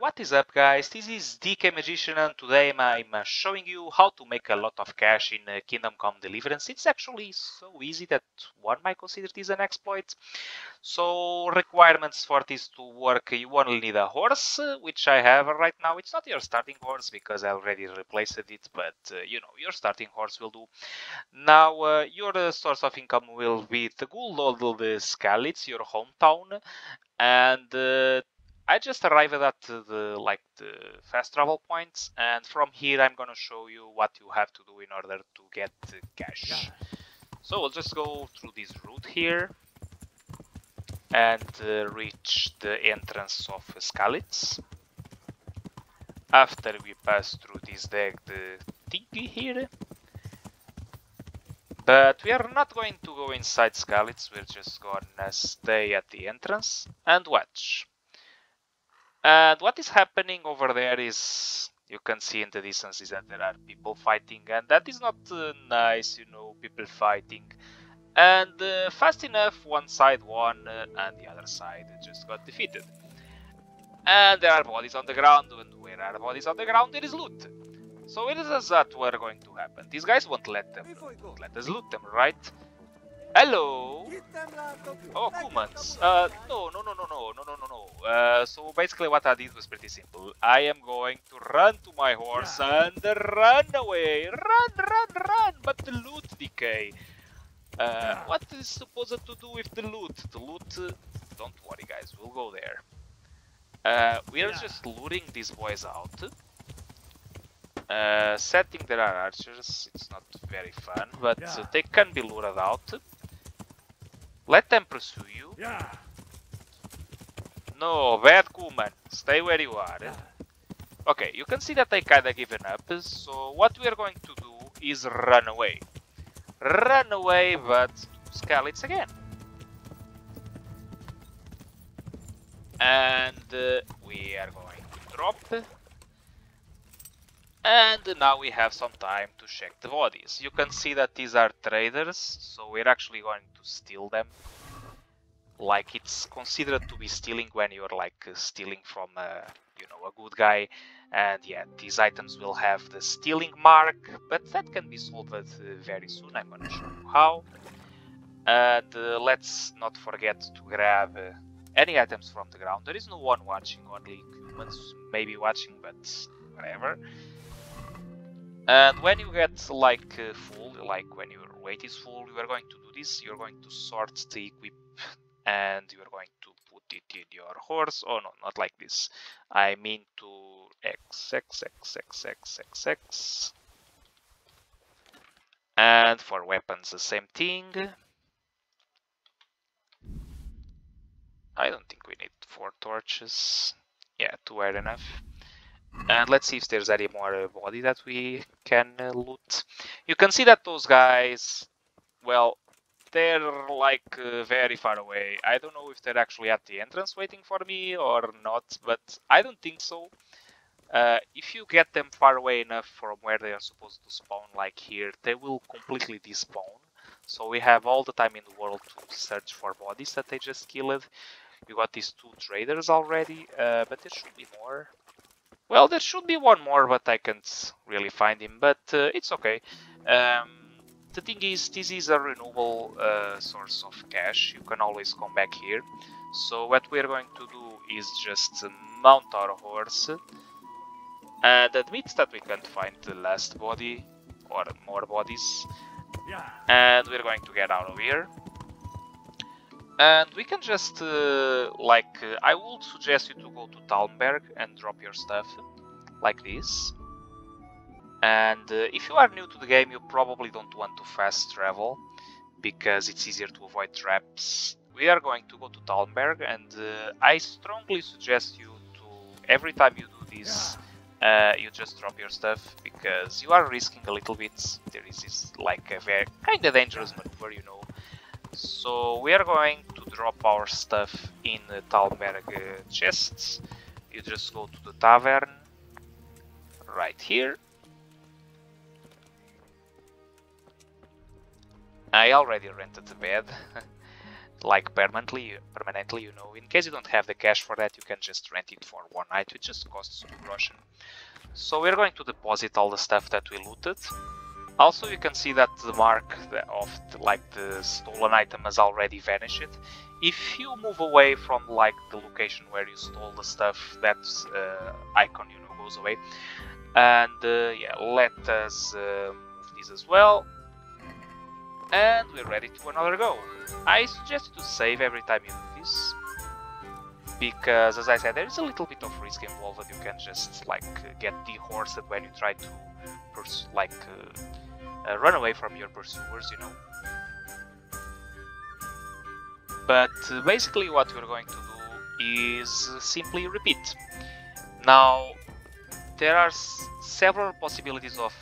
What is up, guys? This is DK Magician, and today I'm showing you how to make a lot of cash in Kingdom Come Deliverance. It's actually so easy that one might consider this an exploit. So requirements for this to work, you only need a horse, which I have right now. It's not your starting horse because I already replaced it, but you know, your starting horse will do. Now your source of income will be the good old Skalitz, your hometown, and I just arrived at the fast travel points, and from here I'm gonna show you what you have to do in order to get cash. So we'll just go through this route here and reach the entrance of Skalitz. After we pass through this decked thingy here. But we are not going to go inside Skalitz, we're just gonna stay at the entrance and watch. And what is happening over there is, you can see in the distance, is that there are people fighting, and that is not nice, you know, people fighting. And fast enough, one side won, and the other side just got defeated. And there are bodies on the ground, and where are bodies on the ground, there is loot. So it is that were going to happen. These guys won't let us loot them, right? Hello. Oh, Kumans. No. So basically what I did was pretty simple. I am going to run to my horse and run away. Run, but the loot decay. What is supposed to do with the loot? The loot, don't worry guys, we'll go there. We are just luring these boys out. Setting there are archers, it's not very fun, but they can be lured out. Let them pursue you. No, bad Kuman, stay where you are. Okay, you can see that they kinda given up, so what we are going to do is run away. Run away, but Skalitz again. And we are going to drop. And now we have some time to check the bodies. You can see that these are traders, so we're actually going to steal them. Like, it's considered to be stealing when you're like stealing from you know, a good guy. And yeah, these items will have the stealing mark, but that can be solved very soon. I'm gonna show you how. And let's not forget to grab any items from the ground. There is no one watching, only humans maybe watching, but whatever. And when you get like full, like when your weight is full, you are going to do this. You're going to sort the equip, and you are going to put it in your horse. Oh no, not like this. I mean to X. And for weapons, the same thing. I don't think we need 4 torches. Yeah, 2 are enough. And let's see if there's any more body that we can loot. You can see that those guys, well, they're like very far away. I don't know if they're actually at the entrance waiting for me or not, but I don't think so. If you get them far away enough from where they are supposed to spawn, like here, they will completely despawn. So we have all the time in the world to search for bodies that they just killed. You got these 2 traders already, but there should be more. Well, there should be one more, but I can't really find him, but it's okay. The thing is, this is a renewable source of cash. You can always come back here. So what we're going to do is just mount our horse and admit that we can't find the last body or more bodies. And we're going to get out of here. And we can just, I would suggest you to go to Talmberg and drop your stuff, like this. And if you are new to the game, you probably don't want to fast travel, because it's easier to avoid traps. We are going to go to Talmberg, and I strongly suggest you to, every time you do this, you just drop your stuff, because you are risking a little bit. There is this, like, a very kind of dangerous maneuver, you know. So we are going to drop our stuff in the Talmberg chests. You just go to the tavern, right here. I already rented the bed, like permanently, you know. In case you don't have the cash for that, you can just rent it for one night, which just costs 2 groschen. So we're going to deposit all the stuff that we looted. Also, you can see that the mark of the stolen item has already vanished. If you move away from like the location where you stole the stuff, that icon, you know, goes away. And yeah, let us move this as well. And we're ready to another go. I suggest to save every time you do this, because as I said, there is a little bit of risk involved. You can just like get dehorsed when you try to run away from your pursuers, you know. But basically what we're going to do is simply repeat. Now, there are several possibilities of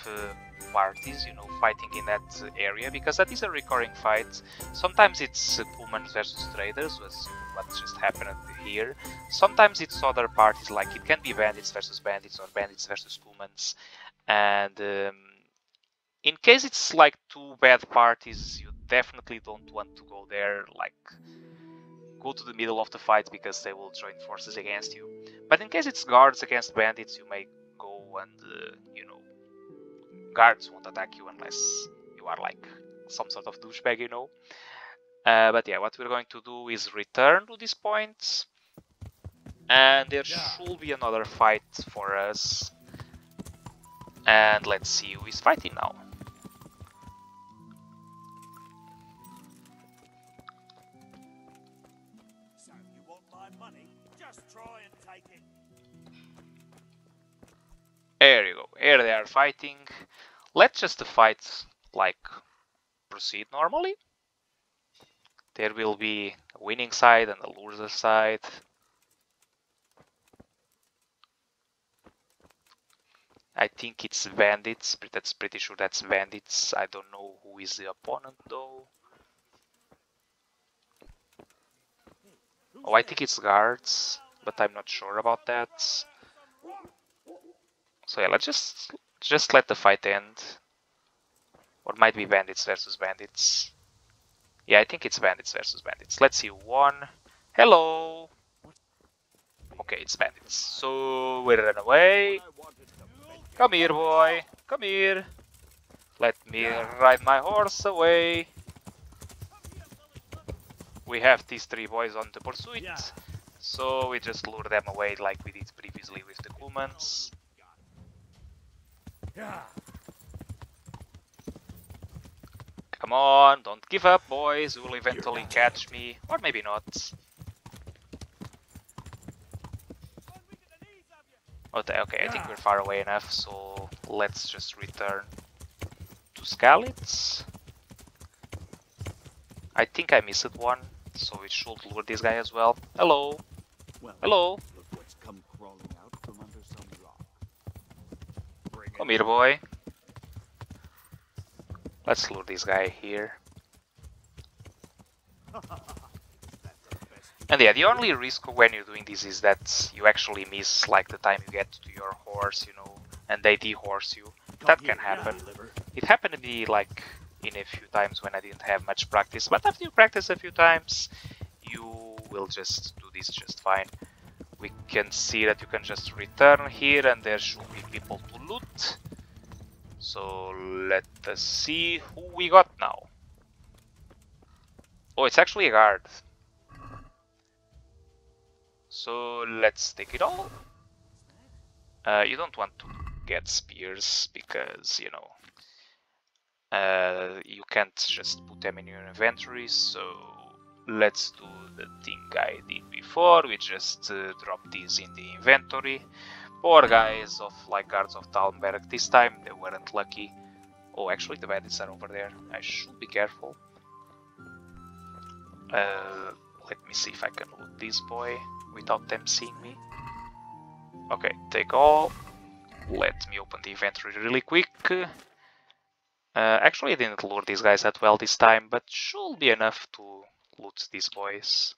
parties, you know, fighting in that area, because that is a recurring fight. Sometimes it's humans versus traders, was what just happened here. Sometimes it's other parties, like it can be bandits versus bandits or bandits versus humans. And in case it's like 2 bad parties, you definitely don't want to go there, like go to the middle of the fight, because they will join forces against you. But in case it's guards against bandits, you may go and, you know, guards won't attack you unless you are like some sort of douchebag, you know. But yeah, what we're going to do is return to these points, and there should be another fight for us. And let's see who is fighting now. So you want my money? Just try and take it. There you go. Here they are fighting. Let's just fight like proceed normally. There will be a winning side and a loser side. I think it's bandits. That's pretty sure that's bandits. I don't know who is the opponent though. Oh, I think it's guards, but I'm not sure about that. So yeah, let's just let the fight end. Or it might be bandits versus bandits. Yeah, I think it's bandits versus bandits. Let's see who won. Hello! Okay, it's bandits. So we run away. Come here, boy. Come here. Let me ride my horse away. We have these 3 boys on the pursuit. So we just lure them away like we did previously with the humans. Come on, don't give up, boys. You will eventually catch me. Or maybe not. Okay, I think we're far away enough, so let's just return to Skalitz. I think I missed one, so we should lure this guy as well. Hello. Well, hello. Look what's come crawling out from under some rock. Come here, boy. Let's lure this guy here. And yeah, the only risk when you're doing this is that you actually miss like the time you get to your horse, you know, and they dehorse you. That can happen. It happened to me like in a few times when I didn't have much practice, but after you practice a few times, you will just do this just fine. We can see that you can just return here and there should be people to loot. So let us see who we got now. Oh, it's actually a guard. So let's take it all. You don't want to get spears because, you know, you can't just put them in your inventory. So let's do the thing I did before. We just drop these in the inventory. Poor guys of like guards of Talmberg. This time they weren't lucky. Oh, actually the bandits are over there. I should be careful. Let me see if I can loot this boy without them seeing me. Okay, take all. Let me open the inventory really quick. Actually I didn't lure these guys that well this time, but should be enough to loot these boys.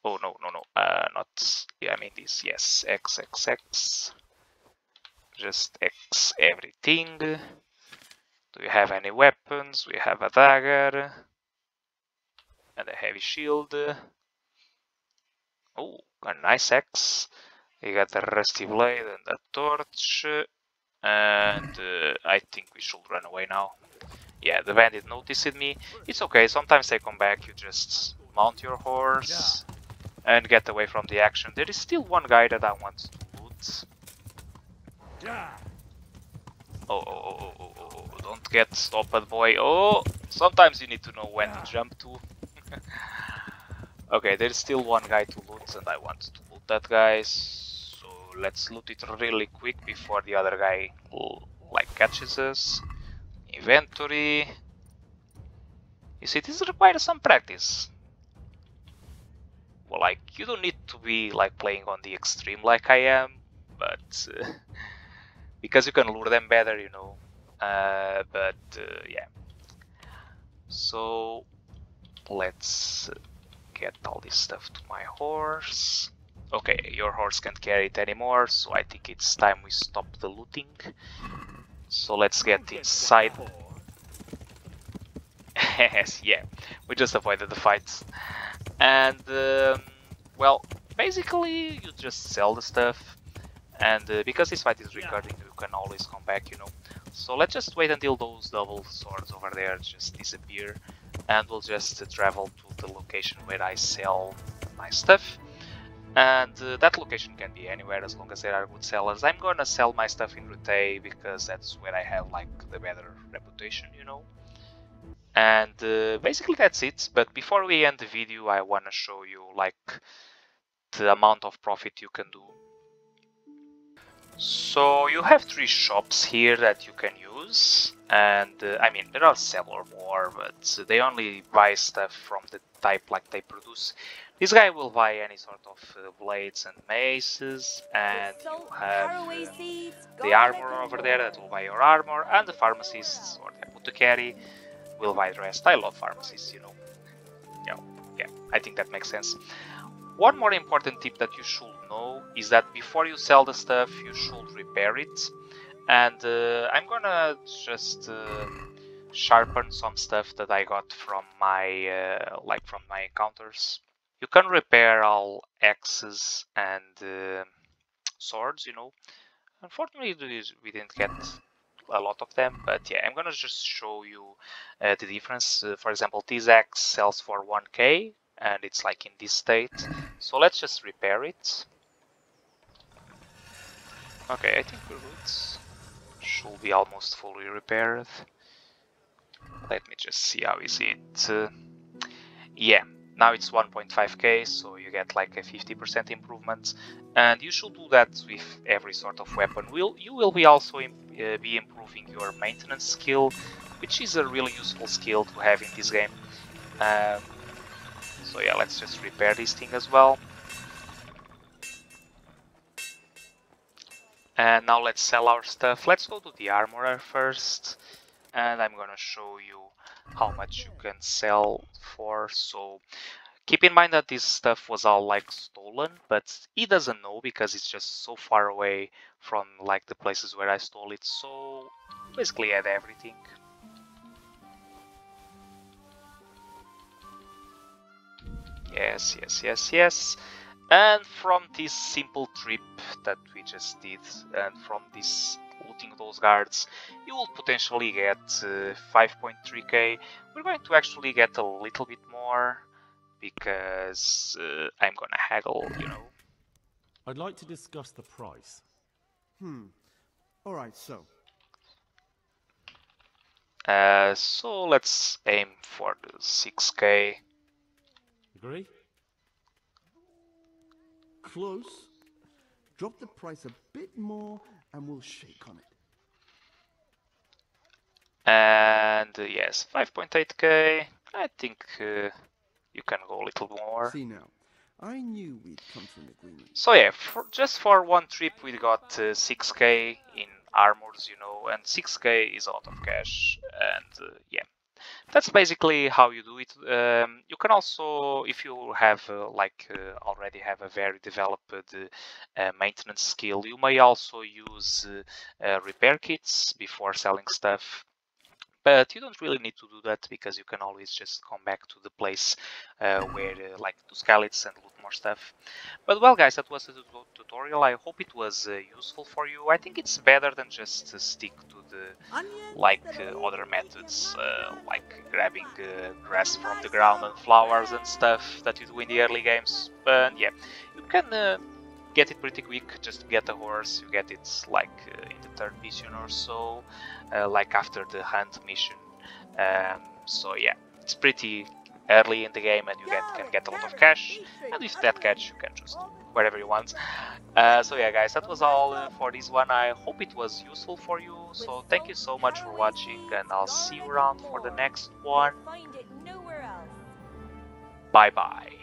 Oh no, not, yeah, I mean this, yes, XXX. Just X everything. Do you have any weapons? We have a dagger. and a heavy shield. Oh, a nice axe. You got the rusty blade and a torch. And I think we should run away now. Yeah, the bandit noticed me. It's okay, sometimes they come back, you just mount your horse and get away from the action. There is still one guy that I want to loot. Oh, don't get stopped, boy. Oh, sometimes you need to know when to jump to. Okay, there's still one guy to loot and I want to loot that guy. So let's loot it really quick before the other guy like catches us. Inventory. You see, this requires some practice. Well, like, you don't need to be like playing on the extreme like I am, but because you can lure them better, you know. Yeah. So let's get all this stuff to my horse. Okay, your horse can't carry it anymore, so I think it's time we stop the looting. So let's get inside. Yeah, we just avoided the fights. And well, basically you just sell the stuff, and because this fight is recording, you can always come back, you know. So let's just wait until those double swords over there just disappear, and we'll just travel to the location where I sell my stuff. And that location can be anywhere as long as there are good sellers. I'm gonna sell my stuff in Rutei because that's where I have like the better reputation, you know. And basically that's it. But before we end the video, I wanna show you like the amount of profit you can do. So you have 3 shops here that you can use, and I mean there are several more, but they only buy stuff from the type like they produce. This guy will buy any sort of blades and maces, and you have the armor over there that will buy your armor, and the pharmacists or the apothecary will buy the rest. I love pharmacists, you know. Yeah, I think that makes sense. One more important tip that you should know is that before you sell the stuff, you should repair it. And I'm gonna just sharpen some stuff that I got from my from my encounters. You can repair all axes and swords, you know. Unfortunately, we didn't get a lot of them, but yeah, I'm gonna just show you the difference. For example, this axe sells for 1k, and it's like in this state. So let's just repair it. Okay, I think we're good. Should be almost fully repaired. Let me just see how is it. Yeah, now it's 1.5k, so you get like a 50% improvement, and you should do that with every sort of weapon. You will be also be improving your maintenance skill, which is a really useful skill to have in this game. So yeah, let's just repair this thing as well. And now let's sell our stuff. Let's go to the armorer first, and I'm gonna show you how much you can sell for. So keep in mind that this stuff was all like stolen, but he doesn't know because it's just so far away from like the places where I stole it. So basically I had everything. Yes. And from this simple trip that we just did, and from this looting those guards, you will potentially get 5.3k. We're going to actually get a little bit more, because I'm gonna haggle, you know. I'd like to discuss the price. Alright, so. So let's aim for the 6k. Agree? Close. Drop the price a bit more and we'll shake on it. And yes, 5.8k. I think you can go a little more. See now, I knew we'd come to an agreement. So yeah, just for one trip we got 6k in armors, you know, and 6k is a lot of cash, and yeah. That's basically how you do it. You can also, if you have already have a very developed maintenance skill, you may also use repair kits before selling stuff. But you don't really need to do that because you can always just come back to the place where like do skeleton and loot more stuff. But well guys, that was the tutorial. I hope it was useful for you. I think it's better than just stick to the like other methods like grabbing grass from the ground and flowers and stuff that you do in the early games. But yeah, you can get it pretty quick. Just get a horse. You get it like in the third mission or so, like after the hunt mission. So yeah, it's pretty early in the game, and you can get a lot of cash. And with that cash, you can just do whatever you want. So yeah, guys, that was all for this one. I hope it was useful for you. So thank you so much for watching, and I'll see you around for the next one. Bye bye.